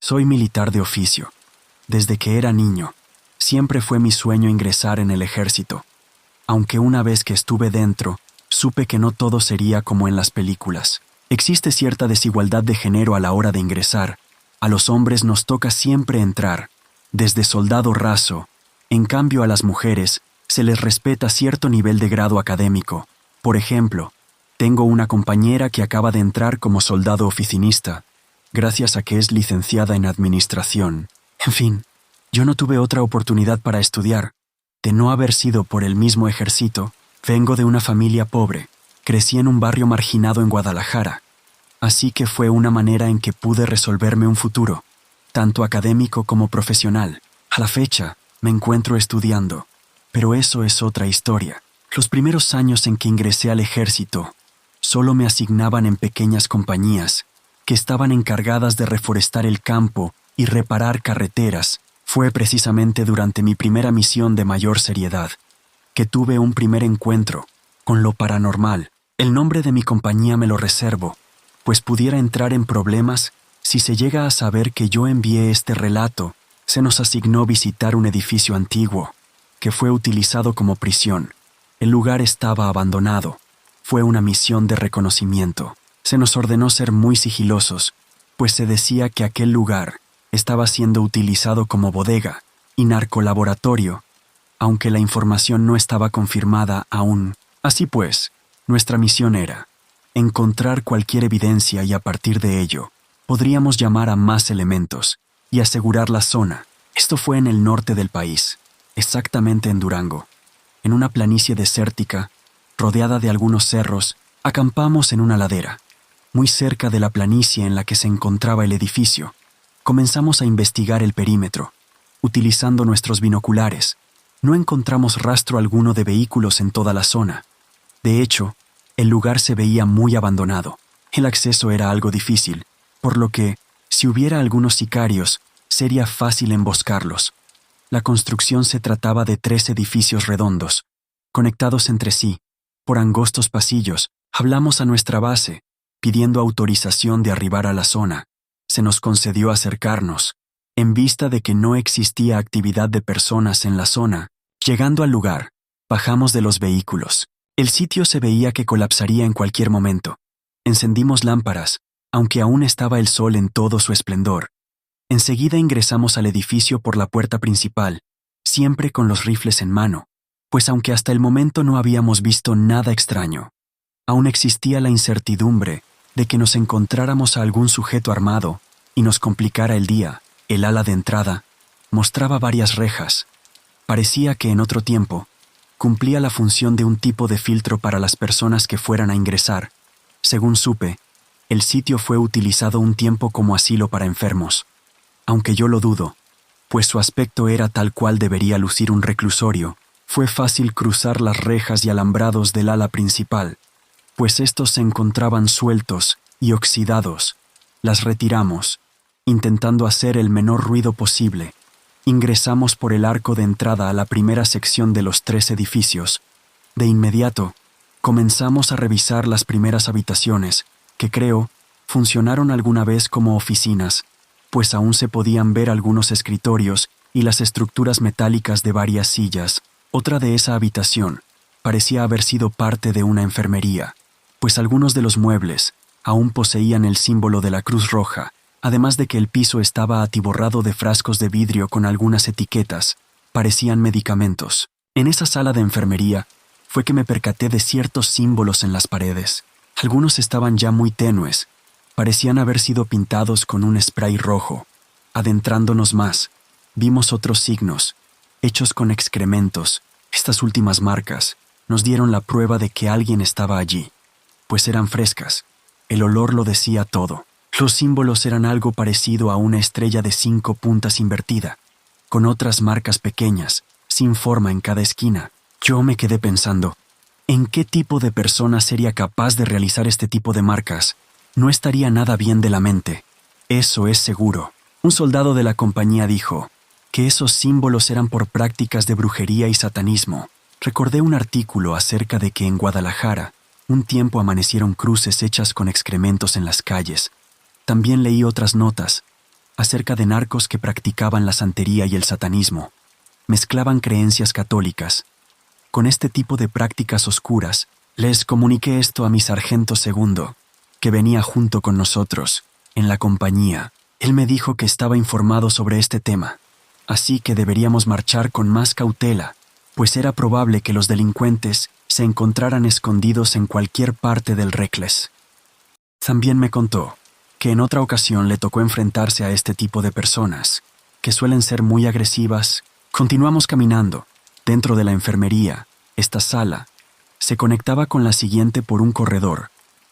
Soy militar de oficio. Desde que era niño, siempre fue mi sueño ingresar en el ejército. Aunque una vez que estuve dentro, supe que no todo sería como en las películas. Existe cierta desigualdad de género a la hora de ingresar. A los hombres nos toca siempre entrar, desde soldado raso. En cambio, a las mujeres se les respeta cierto nivel de grado académico. Por ejemplo, tengo una compañera que acaba de entrar como soldado oficinista, gracias a que es licenciada en administración. En fin, yo no tuve otra oportunidad para estudiar. De no haber sido por el mismo ejército, vengo de una familia pobre. Crecí en un barrio marginado en Guadalajara. Así que fue una manera en que pude resolverme un futuro, tanto académico como profesional. A la fecha, me encuentro estudiando. Pero eso es otra historia. Los primeros años en que ingresé al ejército, solo me asignaban en pequeñas compañías, que estaban encargadas de reforestar el campo y reparar carreteras. Fue precisamente durante mi primera misión de mayor seriedad que tuve un primer encuentro con lo paranormal. El nombre de mi compañía me lo reservo, pues pudiera entrar en problemas si se llega a saber que yo envié este relato. Se nos asignó visitar un edificio antiguo, que fue utilizado como prisión. El lugar estaba abandonado. Fue una misión de reconocimiento. Se nos ordenó ser muy sigilosos, pues se decía que aquel lugar estaba siendo utilizado como bodega y narcolaboratorio, aunque la información no estaba confirmada aún. Así pues, nuestra misión era encontrar cualquier evidencia y a partir de ello, podríamos llamar a más elementos y asegurar la zona. Esto fue en el norte del país, exactamente en Durango. En una planicie desértica, rodeada de algunos cerros, acampamos en una ladera, muy cerca de la planicie en la que se encontraba el edificio. Comenzamos a investigar el perímetro, utilizando nuestros binoculares. No encontramos rastro alguno de vehículos en toda la zona. De hecho, el lugar se veía muy abandonado. El acceso era algo difícil, por lo que, si hubiera algunos sicarios, sería fácil emboscarlos. La construcción se trataba de 3 edificios redondos, conectados entre sí, por angostos pasillos. Hablamos a nuestra base, pidiendo autorización de arribar a la zona. Se nos concedió acercarnos, en vista de que no existía actividad de personas en la zona. Llegando al lugar, bajamos de los vehículos. El sitio se veía que colapsaría en cualquier momento. Encendimos lámparas, aunque aún estaba el sol en todo su esplendor. Enseguida ingresamos al edificio por la puerta principal, siempre con los rifles en mano, pues aunque hasta el momento no habíamos visto nada extraño, aún existía la incertidumbre de que nos encontráramos a algún sujeto armado y nos complicara el día. El ala de entrada mostraba varias rejas. Parecía que en otro tiempo cumplía la función de un tipo de filtro para las personas que fueran a ingresar. Según supe, el sitio fue utilizado un tiempo como asilo para enfermos, aunque yo lo dudo, pues su aspecto era tal cual debería lucir un reclusorio. Fue fácil cruzar las rejas y alambrados del ala principal, pues estos se encontraban sueltos y oxidados. Las retiramos, intentando hacer el menor ruido posible. Ingresamos por el arco de entrada a la primera sección de los 3 edificios. De inmediato, comenzamos a revisar las primeras habitaciones, que creo funcionaron alguna vez como oficinas, pues aún se podían ver algunos escritorios y las estructuras metálicas de varias sillas. Otra de esa habitación parecía haber sido parte de una enfermería, pues algunos de los muebles aún poseían el símbolo de la Cruz Roja, además de que el piso estaba atiborrado de frascos de vidrio con algunas etiquetas. Parecían medicamentos. En esa sala de enfermería fue que me percaté de ciertos símbolos en las paredes. Algunos estaban ya muy tenues. Parecían haber sido pintados con un spray rojo. Adentrándonos más, vimos otros signos, hechos con excrementos. Estas últimas marcas nos dieron la prueba de que alguien estaba allí, pues eran frescas. El olor lo decía todo. Los símbolos eran algo parecido a una estrella de 5 puntas invertida, con otras marcas pequeñas, sin forma en cada esquina. Yo me quedé pensando, ¿en qué tipo de persona sería capaz de realizar este tipo de marcas? No estaría nada bien de la mente. Eso es seguro. Un soldado de la compañía dijo que esos símbolos eran por prácticas de brujería y satanismo. Recordé un artículo acerca de que en Guadalajara un tiempo amanecieron cruces hechas con excrementos en las calles. También leí otras notas acerca de narcos que practicaban la santería y el satanismo. Mezclaban creencias católicas. Con este tipo de prácticas oscuras, les comuniqué esto a mi sargento segundo, que venía junto con nosotros, en la compañía. Él me dijo que estaba informado sobre este tema, así que deberíamos marchar con más cautela, pues era probable que los delincuentes se encontraran escondidos en cualquier parte del Reckless. También me contó que en otra ocasión le tocó enfrentarse a este tipo de personas, que suelen ser muy agresivas. Continuamos caminando. Dentro de la enfermería, esta sala se conectaba con la siguiente por un corredor,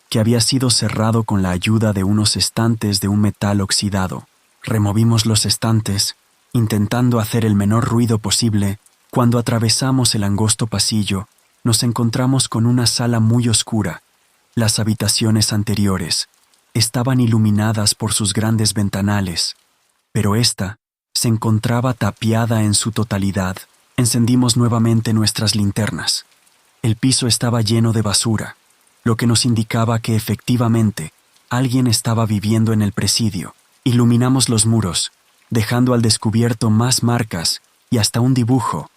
que había sido cerrado con la ayuda de unos estantes de un metal oxidado. Removimos los estantes, intentando hacer el menor ruido posible. Cuando atravesamos el angosto pasillo, nos encontramos con una sala muy oscura. Las habitaciones anteriores estaban iluminadas por sus grandes ventanales, pero esta se encontraba tapiada en su totalidad. Encendimos nuevamente nuestras linternas. El piso estaba lleno de basura, lo que nos indicaba que efectivamente alguien estaba viviendo en el presidio. Iluminamos los muros, dejando al descubierto más marcas y hasta un dibujo,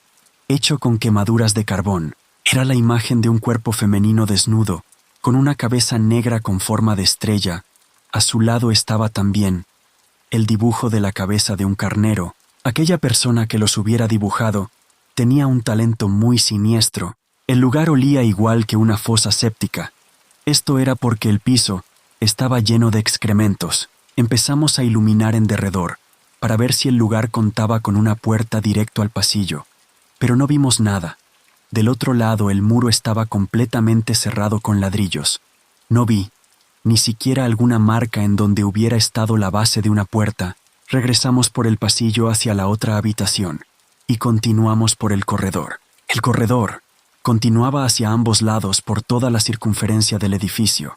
hecho con quemaduras de carbón. Era la imagen de un cuerpo femenino desnudo, con una cabeza negra con forma de estrella. A su lado estaba también el dibujo de la cabeza de un carnero. Aquella persona que los hubiera dibujado tenía un talento muy siniestro. El lugar olía igual que una fosa séptica. Esto era porque el piso estaba lleno de excrementos. Empezamos a iluminar en derredor, para ver si el lugar contaba con una puerta directo al pasillo, pero no vimos nada. Del otro lado el muro estaba completamente cerrado con ladrillos. No vi ni siquiera alguna marca en donde hubiera estado la base de una puerta. Regresamos por el pasillo hacia la otra habitación y continuamos por el corredor. El corredor continuaba hacia ambos lados por toda la circunferencia del edificio.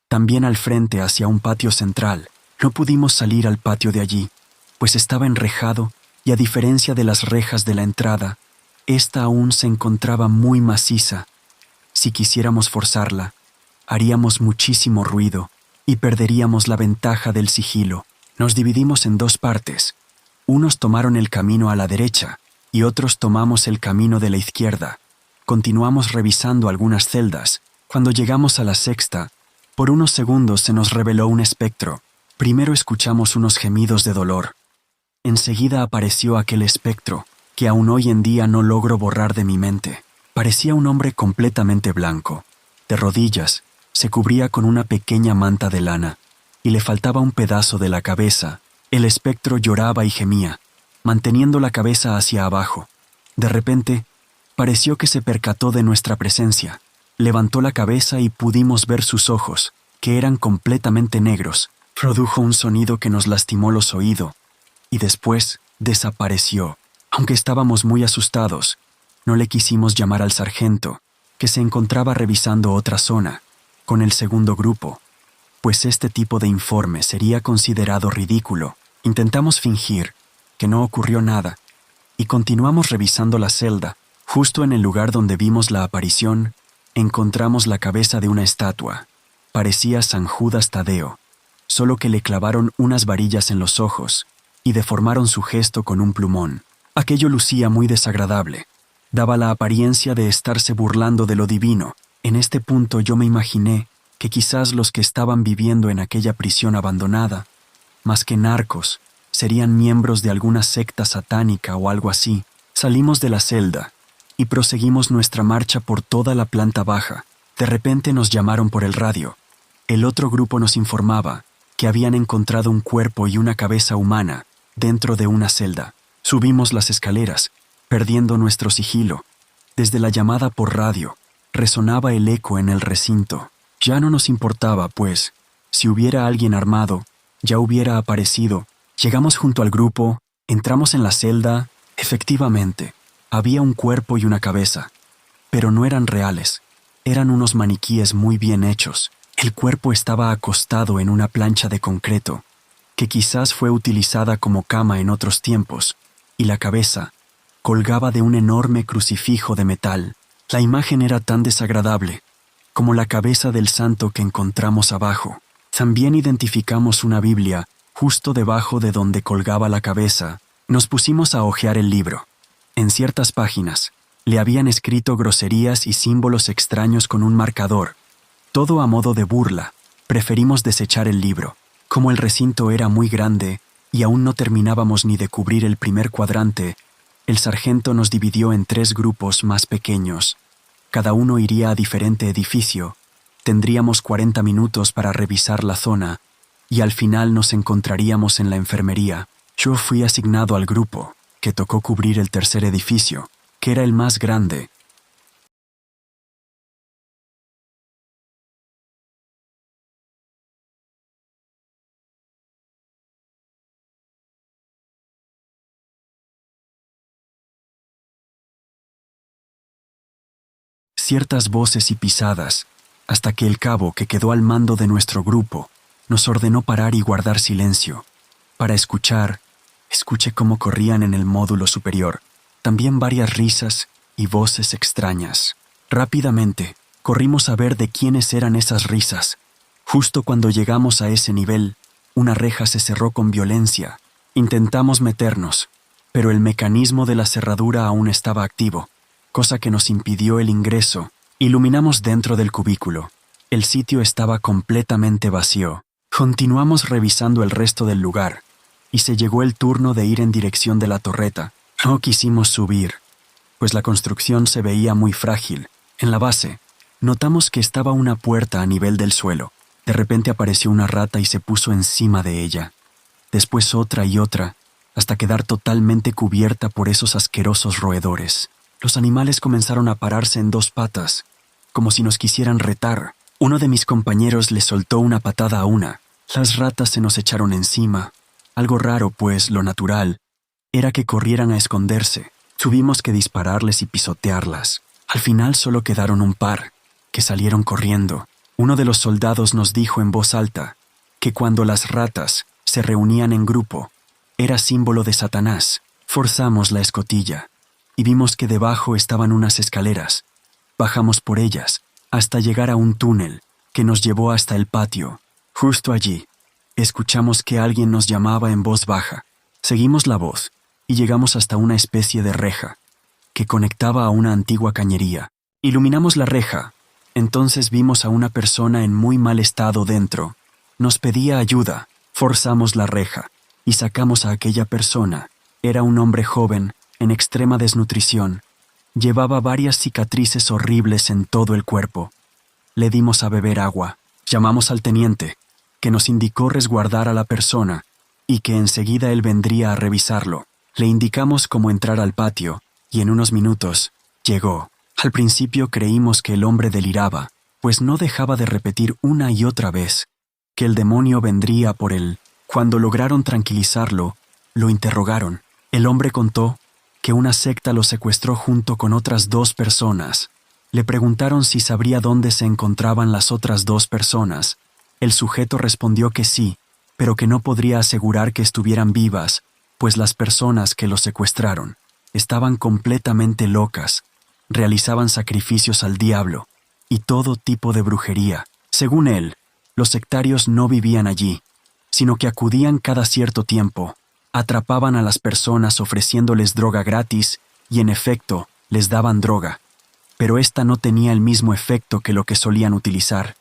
También al frente hacia un patio central. No pudimos salir al patio de allí, pues estaba enrejado y a diferencia de las rejas de la entrada, esta aún se encontraba muy maciza. Si quisiéramos forzarla, haríamos muchísimo ruido y perderíamos la ventaja del sigilo. Nos dividimos en dos partes. Unos tomaron el camino a la derecha y otros tomamos el camino de la izquierda. Continuamos revisando algunas celdas. Cuando llegamos a la sexta, por unos segundos se nos reveló un espectro. Primero escuchamos unos gemidos de dolor. Enseguida apareció aquel espectro, que aún hoy en día no logro borrar de mi mente. Parecía un hombre completamente blanco. De rodillas, se cubría con una pequeña manta de lana, y le faltaba un pedazo de la cabeza. El espectro lloraba y gemía, manteniendo la cabeza hacia abajo. De repente, pareció que se percató de nuestra presencia. Levantó la cabeza y pudimos ver sus ojos, que eran completamente negros. Produjo un sonido que nos lastimó los oídos, y después desapareció. Aunque estábamos muy asustados, no le quisimos llamar al sargento, que se encontraba revisando otra zona, con el segundo grupo, pues este tipo de informe sería considerado ridículo. Intentamos fingir que no ocurrió nada, y continuamos revisando la celda. Justo en el lugar donde vimos la aparición, encontramos la cabeza de una estatua. Parecía San Judas Tadeo, solo que le clavaron unas varillas en los ojos y deformaron su gesto con un plumón. Aquello lucía muy desagradable. Daba la apariencia de estarse burlando de lo divino. En este punto yo me imaginé que quizás los que estaban viviendo en aquella prisión abandonada, más que narcos, serían miembros de alguna secta satánica o algo así. Salimos de la celda y proseguimos nuestra marcha por toda la planta baja. De repente nos llamaron por el radio. El otro grupo nos informaba que habían encontrado un cuerpo y una cabeza humana dentro de una celda. Subimos las escaleras, perdiendo nuestro sigilo. Desde la llamada por radio, resonaba el eco en el recinto. Ya no nos importaba, pues, si hubiera alguien armado, ya hubiera aparecido. Llegamos junto al grupo, entramos en la celda. Efectivamente, había un cuerpo y una cabeza, pero no eran reales. Eran unos maniquíes muy bien hechos. El cuerpo estaba acostado en una plancha de concreto, que quizás fue utilizada como cama en otros tiempos, y la cabeza colgaba de un enorme crucifijo de metal. La imagen era tan desagradable como la cabeza del santo que encontramos abajo. También identificamos una Biblia justo debajo de donde colgaba la cabeza, nos pusimos a hojear el libro. En ciertas páginas, le habían escrito groserías y símbolos extraños con un marcador. Todo a modo de burla, preferimos desechar el libro. Como el recinto era muy grande y aún no terminábamos ni de cubrir el primer cuadrante, el sargento nos dividió en 3 grupos más pequeños. Cada uno iría a diferente edificio. Tendríamos 40 minutos para revisar la zona y al final nos encontraríamos en la enfermería. Yo fui asignado al grupo, que tocó cubrir el tercer edificio, que era el más grande. Ciertas voces y pisadas, hasta que el cabo que quedó al mando de nuestro grupo nos ordenó parar y guardar silencio. Para escuché cómo corrían en el módulo superior, también varias risas y voces extrañas. Rápidamente, corrimos a ver de quiénes eran esas risas. Justo cuando llegamos a ese nivel, una reja se cerró con violencia. Intentamos meternos, pero el mecanismo de la cerradura aún estaba activo, cosa que nos impidió el ingreso. Iluminamos dentro del cubículo. El sitio estaba completamente vacío. Continuamos revisando el resto del lugar, y se llegó el turno de ir en dirección de la torreta. No quisimos subir, pues la construcción se veía muy frágil. En la base, notamos que estaba una puerta a nivel del suelo. De repente apareció una rata y se puso encima de ella. Después otra y otra, hasta quedar totalmente cubierta por esos asquerosos roedores. Los animales comenzaron a pararse en 2 patas, como si nos quisieran retar. Uno de mis compañeros le soltó una patada a una. Las ratas se nos echaron encima. Algo raro, pues lo natural era que corrieran a esconderse. Tuvimos que dispararles y pisotearlas. Al final solo quedaron un par, que salieron corriendo. Uno de los soldados nos dijo en voz alta que cuando las ratas se reunían en grupo, era símbolo de Satanás. Forzamos la escotilla y vimos que debajo estaban unas escaleras. Bajamos por ellas hasta llegar a un túnel que nos llevó hasta el patio. Justo allí, escuchamos que alguien nos llamaba en voz baja. Seguimos la voz y llegamos hasta una especie de reja que conectaba a una antigua cañería. Iluminamos la reja. Entonces vimos a una persona en muy mal estado dentro. Nos pedía ayuda. Forzamos la reja y sacamos a aquella persona. Era un hombre joven, en extrema desnutrición. Llevaba varias cicatrices horribles en todo el cuerpo. Le dimos a beber agua. Llamamos al teniente, que nos indicó resguardar a la persona y que enseguida él vendría a revisarlo. Le indicamos cómo entrar al patio y en unos minutos llegó. Al principio creímos que el hombre deliraba, pues no dejaba de repetir una y otra vez que el demonio vendría por él. Cuando lograron tranquilizarlo, lo interrogaron. El hombre contó que una secta lo secuestró junto con otras 2 personas. Le preguntaron si sabría dónde se encontraban las otras 2 personas. El sujeto respondió que sí, pero que no podría asegurar que estuvieran vivas, pues las personas que lo secuestraron estaban completamente locas, realizaban sacrificios al diablo y todo tipo de brujería. Según él, los sectarios no vivían allí, sino que acudían cada cierto tiempo, atrapaban a las personas ofreciéndoles droga gratis y en efecto les daban droga, pero esta no tenía el mismo efecto que lo que solían utilizar.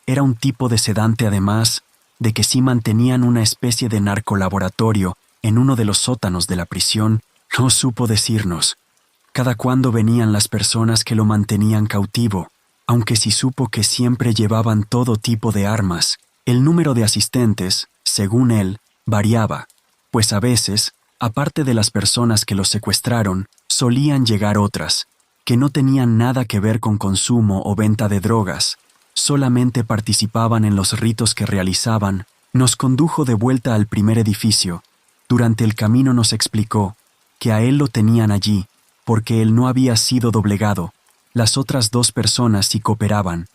Era un tipo de sedante además de que sí mantenían una especie de narcolaboratorio en uno de los sótanos de la prisión. No supo decirnos cada cuándo venían las personas que lo mantenían cautivo, aunque sí supo que siempre llevaban todo tipo de armas. El número de asistentes, según él, variaba, pues a veces, aparte de las personas que los secuestraron, solían llegar otras, que no tenían nada que ver con consumo o venta de drogas, solamente participaban en los ritos que realizaban. Nos condujo de vuelta al primer edificio. Durante el camino nos explicó que a él lo tenían allí, porque él no había sido doblegado. Las otras 2 personas sí cooperaban,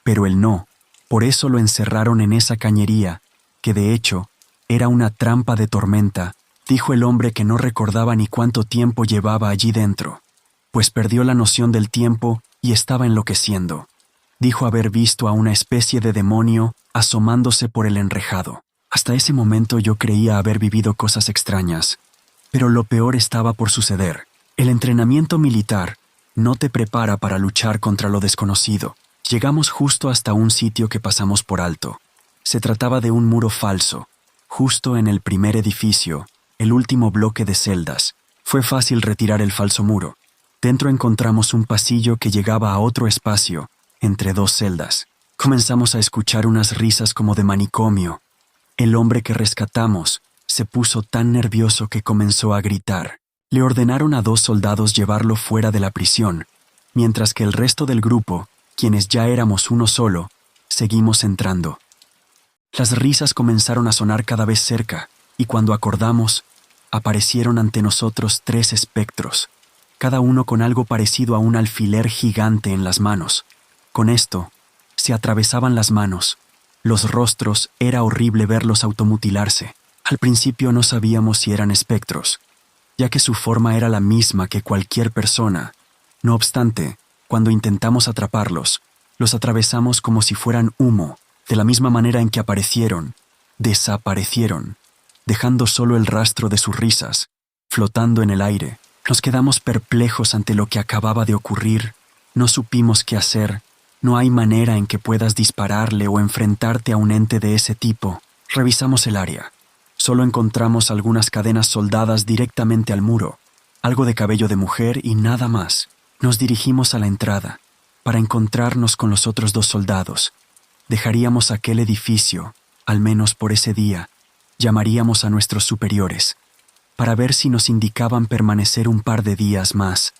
pero él no. Por eso lo encerraron en esa cañería, que de hecho era una trampa de tormenta. Dijo el hombre que no recordaba ni cuánto tiempo llevaba allí dentro, pues perdió la noción del tiempo y estaba enloqueciendo. Dijo haber visto a una especie de demonio asomándose por el enrejado. Hasta ese momento yo creía haber vivido cosas extrañas, pero lo peor estaba por suceder. El entrenamiento militar no te prepara para luchar contra lo desconocido. Llegamos justo hasta un sitio que pasamos por alto. Se trataba de un muro falso, justo en el primer edificio, el último bloque de celdas. Fue fácil retirar el falso muro. Dentro encontramos un pasillo que llegaba a otro espacio, entre dos celdas. Comenzamos a escuchar unas risas como de manicomio. El hombre que rescatamos se puso tan nervioso que comenzó a gritar. Le ordenaron a 2 soldados llevarlo fuera de la prisión, mientras que el resto del grupo, quienes ya éramos uno solo, seguimos entrando. Las risas comenzaron a sonar cada vez cerca, y cuando acordamos, aparecieron ante nosotros 3 espectros, cada uno con algo parecido a un alfiler gigante en las manos. Con esto, se atravesaban las manos. Los rostros, era horrible verlos automutilarse. Al principio no sabíamos si eran espectros, ya que su forma era la misma que cualquier persona. No obstante, cuando intentamos atraparlos, los atravesamos como si fueran humo, de la misma manera en que aparecieron, desaparecieron, dejando solo el rastro de sus risas, flotando en el aire. Nos quedamos perplejos ante lo que acababa de ocurrir. No supimos qué hacer. No hay manera en que puedas dispararle o enfrentarte a un ente de ese tipo. Revisamos el área. Solo encontramos algunas cadenas soldadas directamente al muro, algo de cabello de mujer y nada más. Nos dirigimos a la entrada, para encontrarnos con los otros 2 soldados. Dejaríamos aquel edificio, al menos por ese día. Llamaríamos a nuestros superiores, para ver si nos indicaban permanecer un par de días más,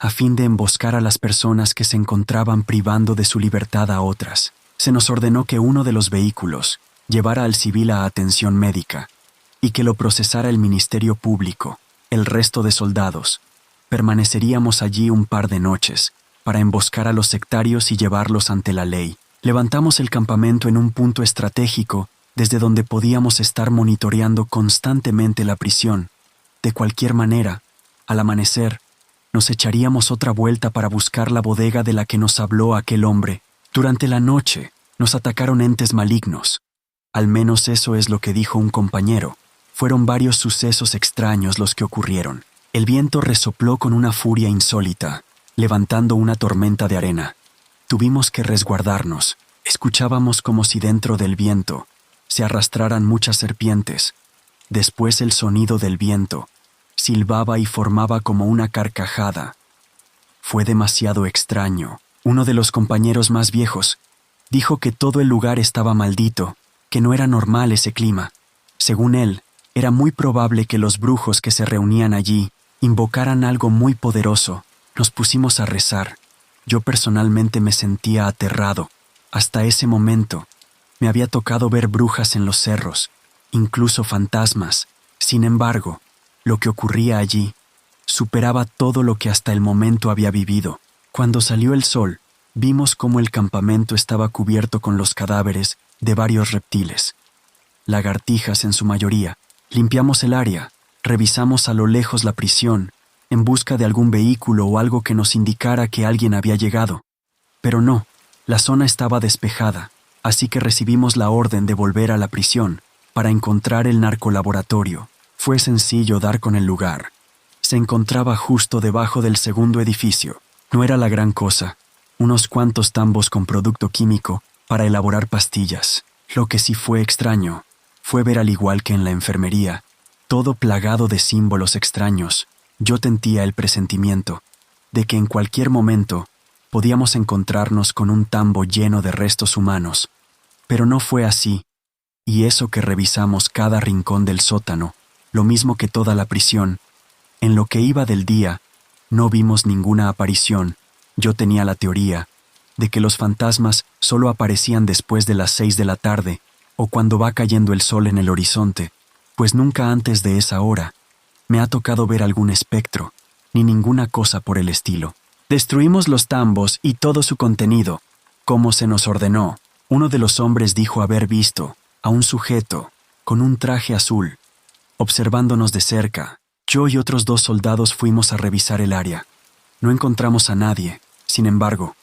a fin de emboscar a las personas que se encontraban privando de su libertad a otras. Se nos ordenó que uno de los vehículos llevara al civil a atención médica y que lo procesara el Ministerio Público. El resto de soldados permaneceríamos allí un par de noches para emboscar a los sectarios y llevarlos ante la ley. Levantamos el campamento en un punto estratégico desde donde podíamos estar monitoreando constantemente la prisión. De cualquier manera, al amanecer, nos echaríamos otra vuelta para buscar la bodega de la que nos habló aquel hombre. Durante la noche, nos atacaron entes malignos. Al menos eso es lo que dijo un compañero. Fueron varios sucesos extraños los que ocurrieron. El viento resopló con una furia insólita, levantando una tormenta de arena. Tuvimos que resguardarnos. Escuchábamos como si dentro del viento se arrastraran muchas serpientes. Después el sonido del viento silbaba y formaba como una carcajada. Fue demasiado extraño. Uno de los compañeros más viejos dijo que todo el lugar estaba maldito, que no era normal ese clima. Según él, era muy probable que los brujos que se reunían allí invocaran algo muy poderoso. Nos pusimos a rezar. Yo personalmente me sentía aterrado. Hasta ese momento, me había tocado ver brujas en los cerros, incluso fantasmas. Sin embargo, lo que ocurría allí superaba todo lo que hasta el momento había vivido. Cuando salió el sol, vimos cómo el campamento estaba cubierto con los cadáveres de varios reptiles, lagartijas en su mayoría. Limpiamos el área, revisamos a lo lejos la prisión, en busca de algún vehículo o algo que nos indicara que alguien había llegado. Pero no, la zona estaba despejada, así que recibimos la orden de volver a la prisión para encontrar el narcolaboratorio. Fue sencillo dar con el lugar. Se encontraba justo debajo del segundo edificio. No era la gran cosa, unos cuantos tambos con producto químico para elaborar pastillas. Lo que sí fue extraño fue ver, al igual que en la enfermería, todo plagado de símbolos extraños. Yo sentía el presentimiento de que en cualquier momento podíamos encontrarnos con un tambo lleno de restos humanos. Pero no fue así, y eso que revisamos cada rincón del sótano, lo mismo que toda la prisión. En lo que iba del día, no vimos ninguna aparición. Yo tenía la teoría de que los fantasmas solo aparecían después de las 6 de la tarde o cuando va cayendo el sol en el horizonte, pues nunca antes de esa hora me ha tocado ver algún espectro, ni ninguna cosa por el estilo. Destruimos los tambos y todo su contenido, como se nos ordenó. Uno de los hombres dijo haber visto a un sujeto con un traje azul, observándonos de cerca. Yo y otros 2 soldados fuimos a revisar el área. No encontramos a nadie. Sin embargo,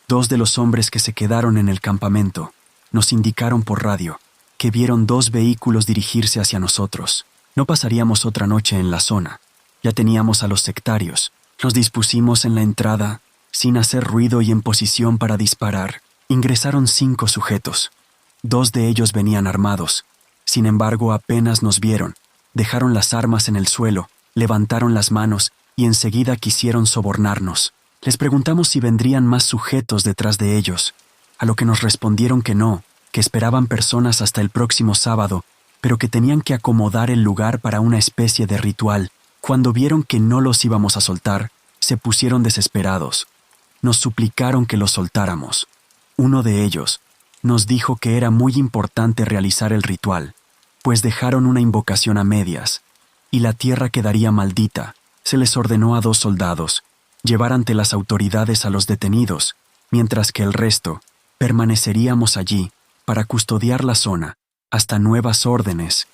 2 de los hombres que se quedaron en el campamento nos indicaron por radio que vieron 2 vehículos dirigirse hacia nosotros. No pasaríamos otra noche en la zona. Ya teníamos a los sectarios. Nos dispusimos en la entrada, sin hacer ruido y en posición para disparar. Ingresaron 5 sujetos. 2 de ellos venían armados. Sin embargo, apenas nos vieron. Dejaron las armas en el suelo, levantaron las manos y enseguida quisieron sobornarnos. Les preguntamos si vendrían más sujetos detrás de ellos, a lo que nos respondieron que no, que esperaban personas hasta el próximo sábado, pero que tenían que acomodar el lugar para una especie de ritual. Cuando vieron que no los íbamos a soltar, se pusieron desesperados. Nos suplicaron que los soltáramos. Uno de ellos nos dijo que era muy importante realizar el ritual, pues dejaron una invocación a medias, y la tierra quedaría maldita. Se les ordenó a 2 soldados llevar ante las autoridades a los detenidos, mientras que el resto permaneceríamos allí para custodiar la zona hasta nuevas órdenes.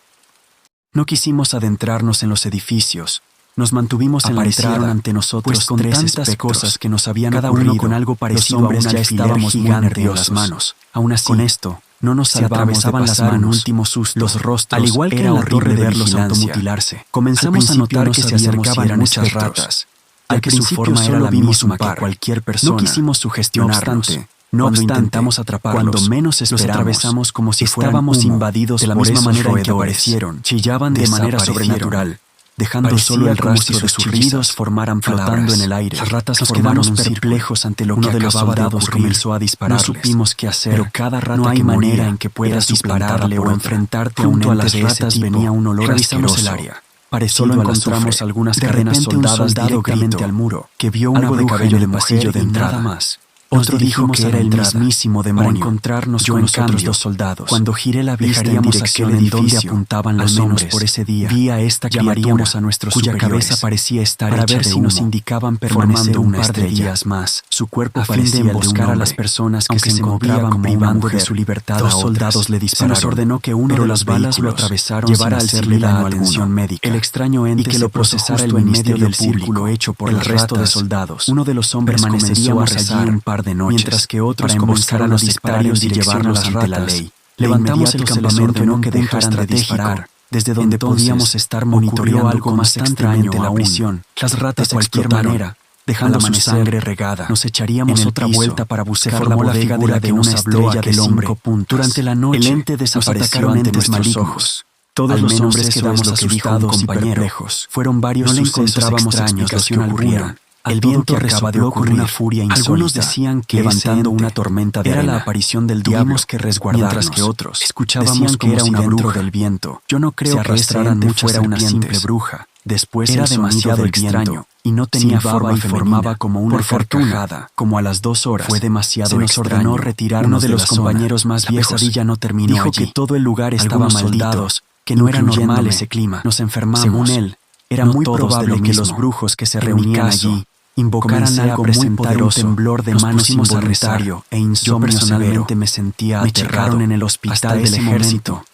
No quisimos adentrarnos en los edificios. Nos mantuvimos en la entrada ante nosotros, pues con 3 tantas cosas que nos habían cada ocurrido, uno con algo parecido a un ya estábamos muy nerviosos en las manos. Aún así, con esto, no nos atravesaban las manos, un último susto. Los rostros, al igual que era horrible verlos automutilarse. Comenzamos a notar que se acercaban muchas ratas, ya que su forma era la misma que cualquier persona. No quisimos sugestionarnos. No obstante, intentamos atraparlos. Cuando menos esperamos, los atravesamos como si estábamos invadidos de la misma manera en que aparecieron. Chillaban de manera sobrenatural, dejando solo el rastro de sus chillidos formaran flotando en el aire. Las ratas nos quedamos perplejos ante lo que uno de los soldados comenzó a dispararles. No supimos qué hacer, pero cada rata no hay manera en que puedas dispararle o enfrentarte a un ente de ese tipo. Venía un olor asqueroso. El área. Solo encontramos algunas cadenas soldadas directamente al muro, que vio una bruja cabello de pasillo de entrada más. Otro dijo que era el mismísimo demonio. Para encontrarnos con nosotros 2 soldados. Cuando giré la vista en dirección en donde apuntaban los hombres por ese día, vi a esta criatura a nuestros cuya cabeza parecía estar para ver si nos indicaban permanecer un par de días más. Su cuerpo parecía de buscar a las personas que se encontraban privando de su libertad. 2 soldados le dispararon. Se nos ordenó que uno de las balas lo atravesaron llevara al hacerle la atención médica. El extraño ente que lo procesara el medio del círculo hecho por el resto de soldados. Uno de los hombres permaneceríamos allí un par de noches, mientras que otros comenzaron a disparar y llevarlos ante la ley. Levantamos el campamento no que dejaran de disparar. Desde donde podíamos estar monitoreando algo más extraño en la prisión. Las ratas de cualquier manera, dejando su sangre regada. Nos echaríamos otra vuelta para buscar la bodega de la que nos habló aquel hombre. Durante la noche, el ente desapareció ante nuestros ojos. Todos los hombres quedamos asustados y perplejos. Fueron varios sucesos extraños los que ocurrieron. El viento resopló con una furia insólita. Algunos decían que levantando una tormenta de arena era la aparición del diablo, que resguardarnos, mientras que otros escuchábamos que era una bruja del viento. Yo no creo que ese ente fuera una simple bruja. Después era demasiado extraño y no tenía forma y formaba como una carcajada. Como a las 2 horas fue demasiado extraño. Se nos ordenó retirarnos. Uno de los compañeros más viejos no terminó dijo allí. Que todo el lugar estaba maldito, que no era normal ese clima. Nos enfermamos. Según él, era muy probable que los brujos que se reunían allí invocaran algo muy poderoso. Un temblor de manos involuntario e insomnio. Yo personalmente me sentía aterrado. Me checaron en el hospital del ejército.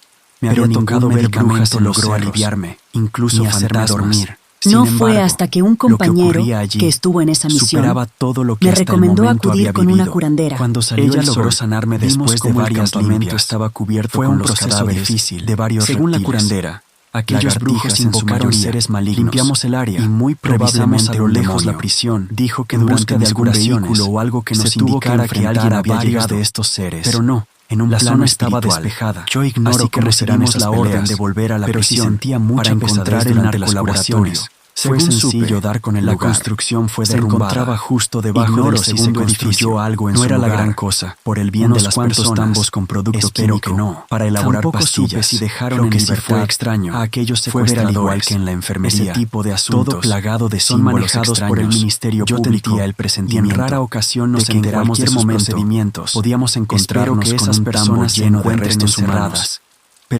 Me había tocado ver brujas y logró aliviarme, incluso hacerme dormir. No fue hasta que un compañero que estuvo en esa misión me recomendó acudir con una curandera. Cuando salió ella logró sanarme después de varias limpias. Estaba cubierto fue un proceso difícil de varios según reptiles. La curandera, aquellos brujos invocaron seres malignos. Limpiamos el área y muy probablemente a lo lejos la prisión. Dijo que durante de algún vehículo o algo que nos indicara que alguien había llegado de estos seres. Pero no. En un plano estaba despejada. Yo ignoro que recibimos la orden de volver a la prisión para encontrar el narcolaboratorio. Fue sencillo dar con el lugar. La construcción fue derrumbada. Se encontraba justo debajo del segundo edificio. Algo en no era la gran cosa. Por el bien de las personas, tambos con producto químico no. Para elaborar pastillas. Si dejaron lo que sí fue extraño a aquellos secuestradores, al igual que en la enfermería. Ese tipo de asuntos, todo plagado de símbolos manejados extraños por el Ministerio Público. Yo sentía el presentimiento. Y en rara ocasión nos enteramos de sus procedimientos. Podíamos encontrarnos que esas personas se encuentren encerradas